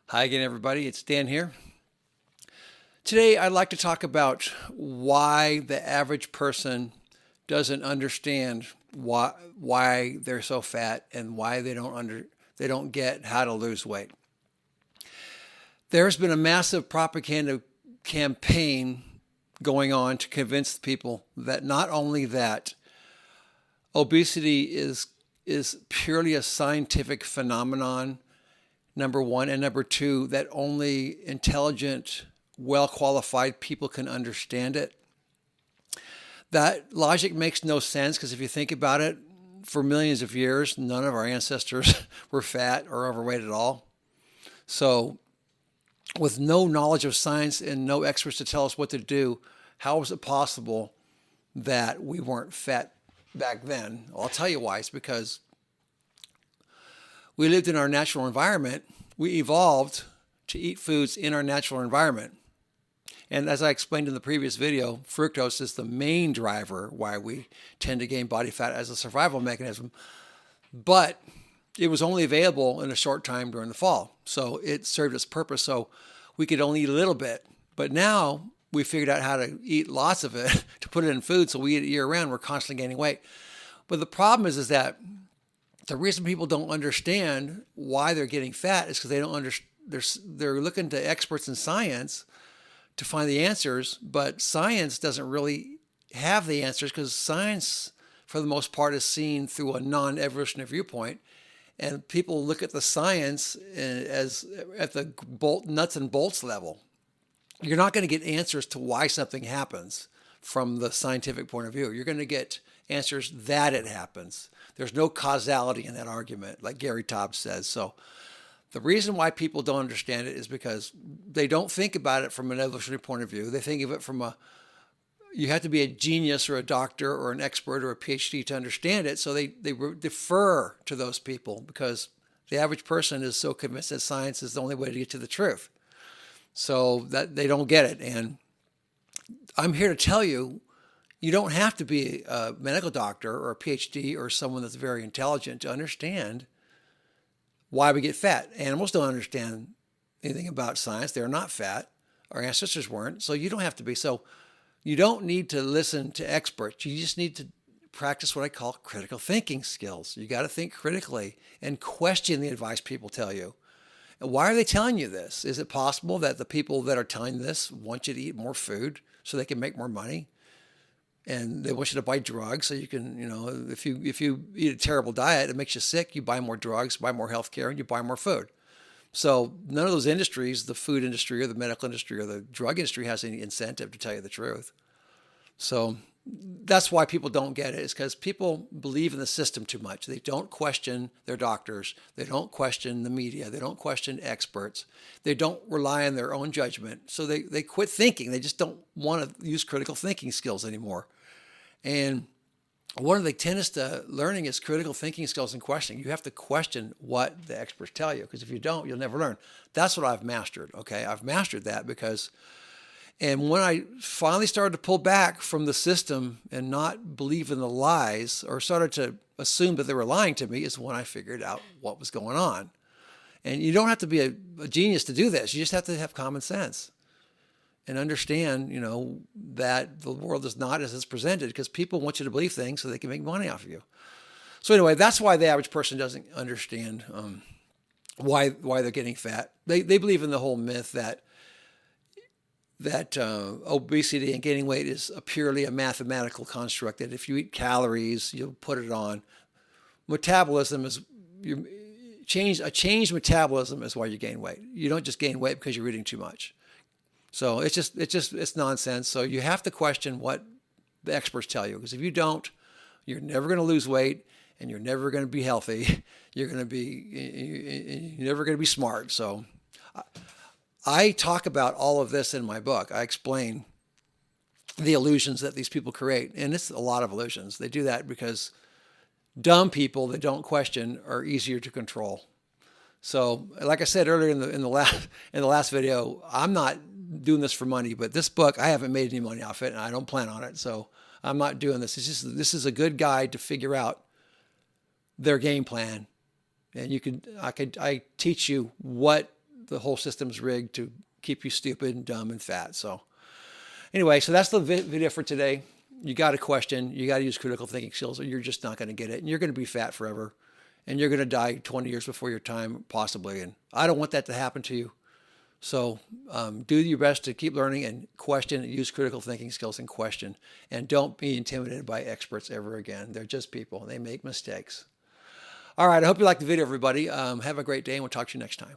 Hi again, everybody. It's Dan here. Today, I'd like to talk about why the average person doesn't understand why they're so fat and why they don't get how to lose weight. There's been a massive propaganda campaign going on to convince people that not only that obesity is purely a scientific phenomenon, number one, and number two, that only intelligent, well qualified people can understand it. That logic makes no sense because if you think about it, for millions of years, none of our ancestors were fat or overweight at all. So, with no knowledge of science and no experts to tell us what to do, how is it possible that we weren't fat back then? Well, I'll tell you why. It's because we lived in our natural environment. We evolved to eat foods in our natural environment. And as I explained in the previous video, fructose is the main driver why we tend to gain body fat as a survival mechanism. But it was only available in a short time during the fall. So it served its purpose. So we could only eat a little bit. But now we figured out how to eat lots of it to put it in food. So we eat it year round. We're constantly gaining weight. But the problem is that the reason people don't understand why they're getting fat is because they don't understand. They're looking to experts in science to find the answers, but science doesn't really have the answers because science, for the most part, is seen through a non-evolutionary viewpoint, and people look at the science as at the nuts and bolts level. You're not going to get answers to why something happens from the scientific point of view. You're going to get answers that it happens. There's no causality in that argument, like Gary Taubes says. So the reason why people don't understand it is because they don't think about it from an evolutionary point of view. They think of it from you have to be a genius or a doctor or an expert or a PhD to understand it. So they defer to those people because the average person is so convinced that science is the only way to get to the truth. So that they don't get it. And I'm here to tell you, you don't have to be a medical doctor or a PhD or someone that's very intelligent to understand why we get fat. Animals don't understand anything about science. They're not fat. Our ancestors weren't. So you don't have to be. So you don't need to listen to experts. You just need to practice what I call critical thinking skills. You got to think critically and question the advice people tell you. And why are they telling you this? Is it possible that the people that are telling this want you to eat more food so they can make more money? And they want you to buy drugs so you can, if you eat a terrible diet, it makes you sick, you buy more drugs, buy more health care, and you buy more food. So none of those industries, the food industry or the medical industry or the drug industry, has any incentive to tell you the truth. So that's why people don't get it, is because people believe in the system too much. They don't question their doctors. They don't question the media. They don't question experts. They don't rely on their own judgment. So they quit thinking. They just don't want to use critical thinking skills anymore. And one of the tenets to learning is critical thinking skills and questioning. You have to question what the experts tell you, because if you don't, you'll never learn. That's what I've mastered. Okay, I've mastered that and when I finally started to pull back from the system and not believe in the lies, or started to assume that they were lying to me, is when I figured out what was going on. And you don't have to be a genius to do this. You just have to have common sense and understand, that the world is not as it's presented, because people want you to believe things so they can make money off of you. So anyway, that's why the average person doesn't understand why they're getting fat. They believe in the whole myth that obesity and gaining weight is purely a mathematical construct, that if you eat calories, you'll put it on. Metabolism is a changed metabolism is why you gain weight. You don't just gain weight because you're eating too much. So it's nonsense. So you have to question what the experts tell you, because if you don't, you're never going to lose weight and you're never going to be healthy. You're never going to be smart. So I talk about all of this in my book. I explain the illusions that these people create, and it's a lot of illusions. They do that because dumb people that don't question are easier to control. So, like I said earlier in the last video, I'm not doing this for money, but this book, I haven't made any money off it, and I don't plan on it. So I'm not doing this. This is a good guide to figure out their game plan, and I teach you what the whole system's rigged to keep you stupid and dumb and fat. So anyway, so that's the video for today. You got to question, you got to use critical thinking skills, or you're just not going to get it. And you're going to be fat forever. And you're going to die 20 years before your time, possibly. And I don't want that to happen to you. So do your best to keep learning and question and use critical thinking skills and question. And don't be intimidated by experts ever again. They're just people. They make mistakes. All right. I hope you liked the video, everybody. Have a great day, and we'll talk to you next time.